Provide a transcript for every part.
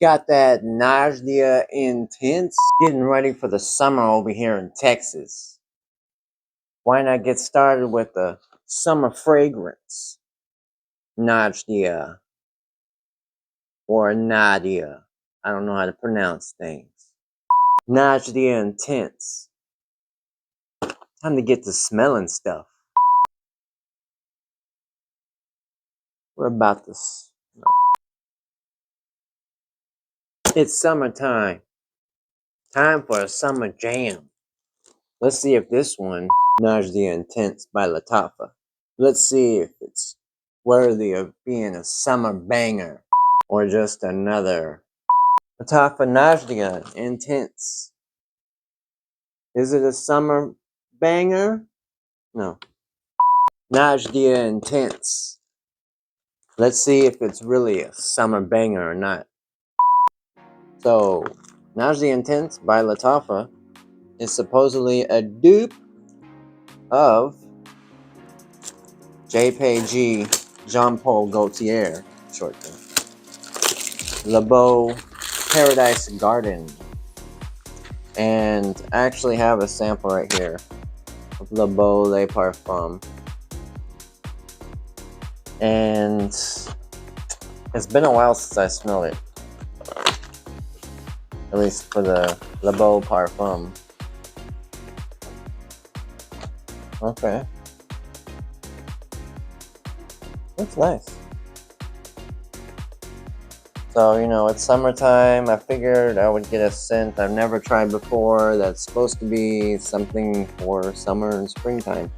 Got that Najdia intense. Getting ready for the summer over here in Texas. Why not get started with the summer fragrance? Najdia or Nadia. I don't know how to pronounce things. Najdia intense. Time to get to smelling stuff. We're about to. It's summertime. Time for a summer jam. Let's see if this one, Najdia Intense by Lattafa. Let's see if it's worthy of being a summer banger or just another Lattafa Najdia Intense. Is it a summer banger? No. Najdia Intense. Let's see if it's really a summer banger or not. So, Najdia Intense by Lattafa is supposedly a dupe of JPG Jean-Paul Gaultier, short thing. Le Beau Paradise Garden. And I actually have a sample right here of Le Beau Le Parfum. And it's been a while since I smelled it. At least for the Le Beau Parfum. Okay. Looks nice. So, you know, it's summertime. I figured I would get a scent I've never tried before that's supposed to be something for summer and springtime.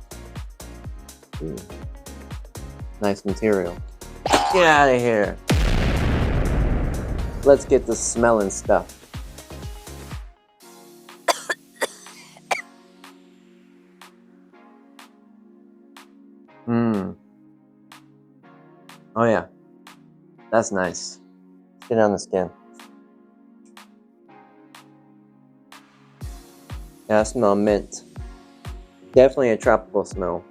Nice material. Get out of here. Let's get to smelling stuff. Oh yeah. That's nice. Get on the skin. Yeah, I smell mint. Definitely a tropical smell.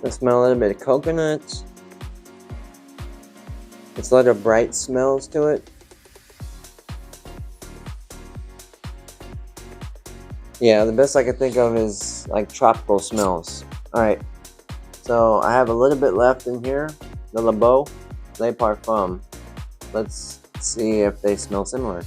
I smell a little bit of coconut. It's a lot of bright smells to it. Yeah, the best I could think of is like tropical smells. Alright, so I have a little bit left in here. The Le Beau Le Parfum. Let's see if they smell similar.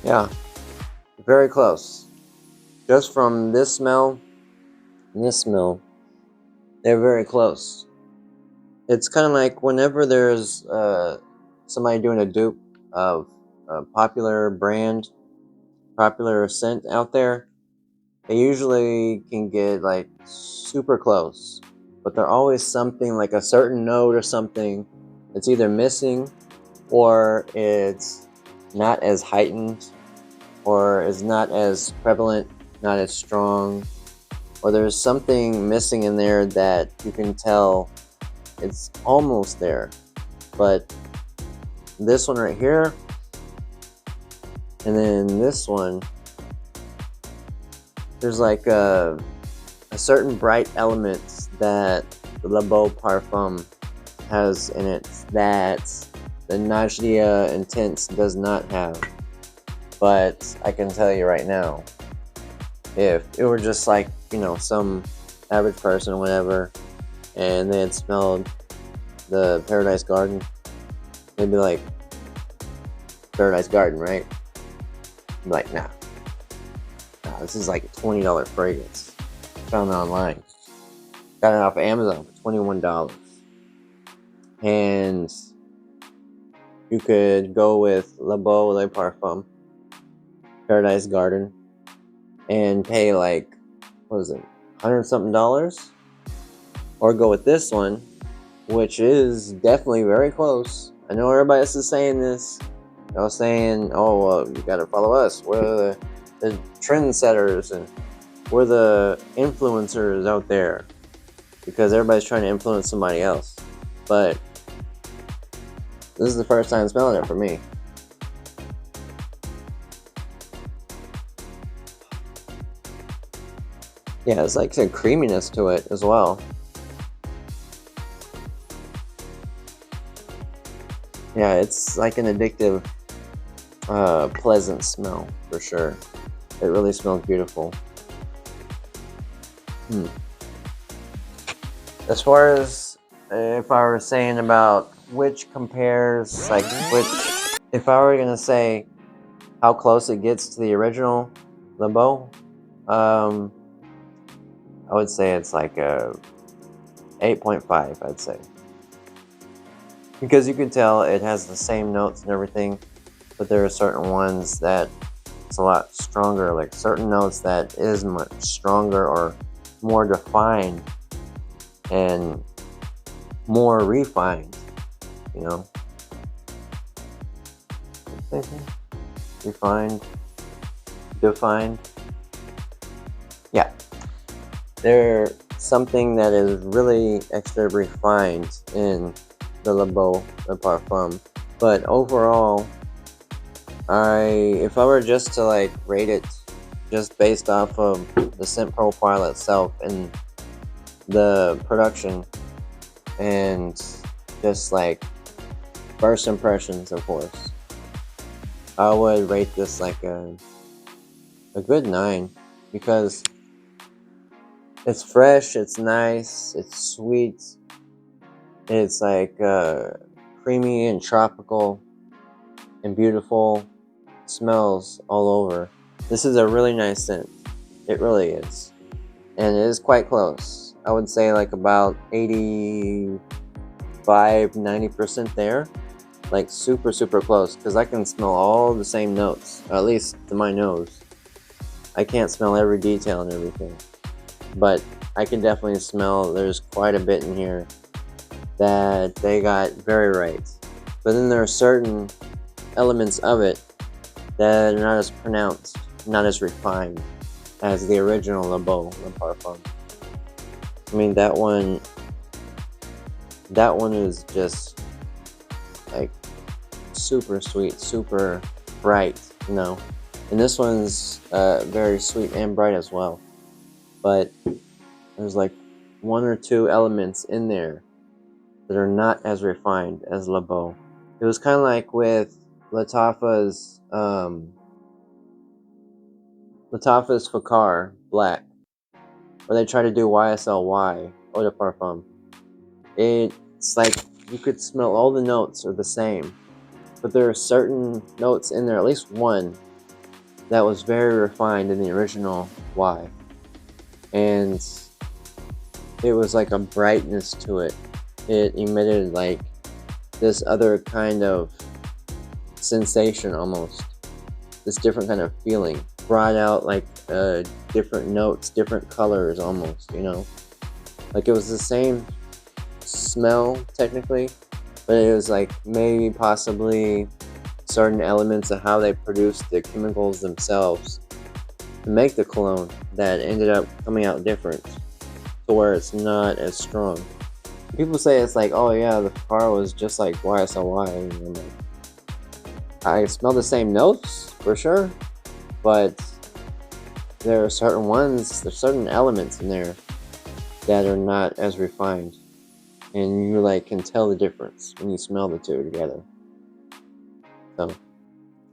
Yeah, very close. Just from this smell and this smell, they're very close. It's kind of like whenever there's somebody doing a dupe of a popular brand, popular scent out there, they usually can get like super close, but they're always something like a certain note or something that's either missing or it's not as heightened or is not as prevalent, not as strong, or there's something missing in there that you can tell it's almost there. But this one right here, and then this one, there's like a certain bright element that the Le Beau Parfum has in it that the Najdia Intense does not have. But I can tell you right now, if it were just like, you know, some average person or whatever, and they had smelled the Paradise Garden, they'd be like, Paradise Garden, right? I'd be like, nah, this is like a $20 fragrance. Found it online. Got it off of Amazon for $21. And you could go with Le Beau Le Parfum, Paradise Garden, and pay like, what is it, $100 something? Or go with this one, which is definitely very close. I know everybody else is saying this. I was saying, oh, well, you gotta follow us. We're the trendsetters and we're the influencers out there because everybody's trying to influence somebody else. But This is the first time smelling it for me. Yeah, it's like some creaminess to it as well. Yeah, it's like an addictive, pleasant smell for sure. It really smells beautiful. As far as if I were saying about which compares, like which, if I were gonna say how close it gets to the original LeBeau, I would say it's like a 8.5, I'd say. Because you can tell it has the same notes and everything, but there are certain ones that it's a lot stronger, like certain notes that is much stronger or more defined and more refined, you know? Refined, defined. Yeah. They're something that is really extra refined in the LeBeau Le Parfum. But overall, if I were just to like rate it just based off of the scent profile itself and the production and just like first impressions, of course, I would rate this like a good 9 because it's fresh, it's nice, it's sweet, it's like creamy and tropical and beautiful. Smells all over. This is a really nice scent. It really is. And it is quite close. I would say like about 85-90% there. Like super close because I can smell all the same notes, at least to my nose. I can't smell every detail and everything, but I can definitely smell there's quite a bit in here that they got very right. But then there are certain elements of it that are not as pronounced, not as refined as the original LeBeau Le Parfum. I mean, that one is just like super sweet, super bright, you know. And this one's very sweet and bright as well. But there's like 1 or 2 elements in there that are not as refined as LeBeau. It was kind of like with Lattafa's Fakar Black, where they try to do YSLY Eau de Parfum. It's like you could smell all the notes are the same, but there are certain notes in there, at least one, that was very refined in the original Y, and it was like a brightness to it. It emitted like this other kind of sensation almost, this different kind of feeling, brought out like different notes, different colors almost, you know. Like it was the same smell technically, but it was like maybe possibly certain elements of how they produced the chemicals themselves to make the cologne that ended up coming out different to where it's not as strong. People say it's like, oh yeah, the car was just like YSLY, and I'm like, I smell the same notes for sure, but there are certain ones, there's certain elements in there that are not as refined, and you like can tell the difference when you smell the two together. So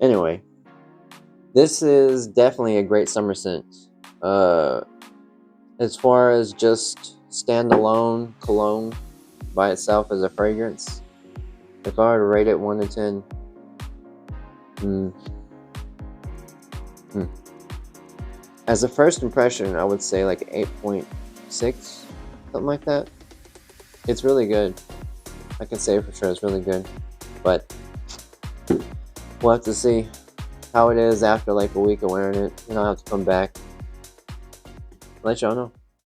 anyway, this is definitely a great summer scent. As far as just standalone cologne by itself as a fragrance, if I were to rate it 1 to 10, as a first impression, I would say like 8.6, something like that. It's really good. I can say for sure it's really good, but we'll have to see how it is after like a week of wearing it. I'll have to come back, let y'all know.